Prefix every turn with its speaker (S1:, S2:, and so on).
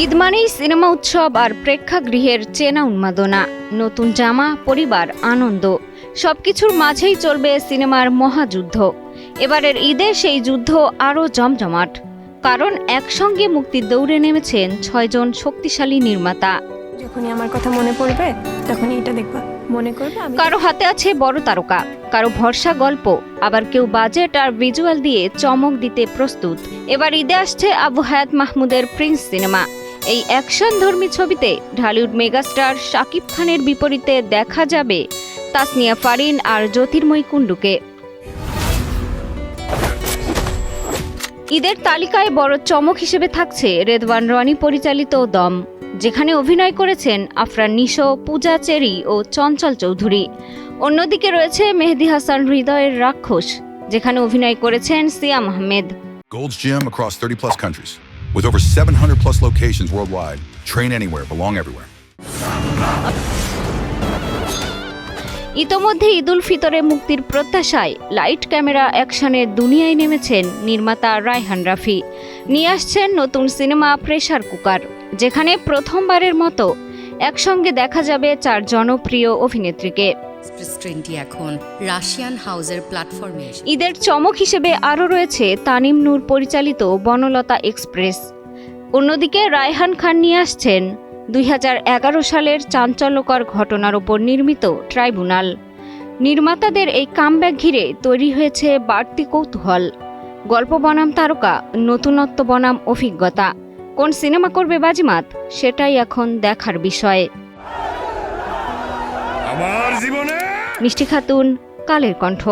S1: ঈদ মানেই সিনেমা উৎসব আর প্রেক্ষাগৃহের চেনা উন্মাদনা, নতুন জামা, পরিবার, আনন্দ সবকিছুর মাঝেই চলবে সিনেমার মহাযুদ্ধ। এবারের ঈদে সেই যুদ্ধ আরও জমজমাট, কারণ একসঙ্গে মুক্তির দৌড়ে নেমেছেন 6 জন শক্তিশালী নির্মাতা।
S2: যখনই আমার কথা মনে পড়বে তখনই এটা দেখবা, মনে করবে
S1: কারো হাতে আছে বড় তারকা, কারো ভরসা গল্প, আবার কেউ বাজেট আর ভিজুয়াল দিয়ে চমক দিতে প্রস্তুত। এবার ঈদে আসছে আবু হায়াত মাহমুদের প্রিন্স সিনেমা। এই অ্যাকশনধর্মী ছবিতে ঢালিউড মেগাস্টার শাকিব খানের বিপরীতে দেখা যাবে তাসনিয়া ফারিন আর জ্যোতির্ময়ী কুণ্ডুকে। ঈদের তালিকায় বড় চমক হিসেবে থাকছে রেদওয়ান রনি পরিচালিত দম, যেখানে অভিনয় করেছেন আফরান নিশো, পূজা চেরি ও চঞ্চল চৌধুরী। অন্যদিকে রয়েছে মেহেদী হাসান হৃদয়ের রাক্ষস, যেখানে অভিনয় করেছেন সিয়াম Ahmed.
S3: Gold's Gym across 30 plus countries. With over 700 plus locations worldwide. Train anywhere, belong everywhere.
S1: ইতোমধ্যে ঈদুল ফিতরে মুক্তির প্রত্যাশায় লাইট ক্যামেরা অ্যাকশনের দুনিয়ায় নেমেছেন নির্মাতা রায়হান রাফি। নিয়ে আসছেন নতুন সিনেমা প্রেসার কুকার, যেখানে প্রথমবারের মতো একসঙ্গে দেখা যাবে 4 জনপ্রিয় অভিনেত্রীকে।
S4: এখন রাশিয়ান হাউসের প্ল্যাটফর্মে
S1: ঈদের চমক হিসেবে আরও রয়েছে তানিম নূর পরিচালিত বনলতা এক্সপ্রেস। অন্যদিকে রায়হান খান নিয়ে আসছেন 2011 সালের চাঞ্চল্যকর ঘটনার ওপর নির্মিত ট্রাইব্যুনাল। নির্মাতাদের এই কামব্যাক ঘিরে তৈরি হয়েছে বাড়তি কৌতূহল। গল্প বনাম তারকা, নতুনত্ব বনাম অভিজ্ঞতা, কোন সিনেমা করবে বাজিমাত, সেটাই এখন দেখার বিষয়।
S5: আমার জীবনে
S1: মিষ্টি খাতুন, কালের কণ্ঠ।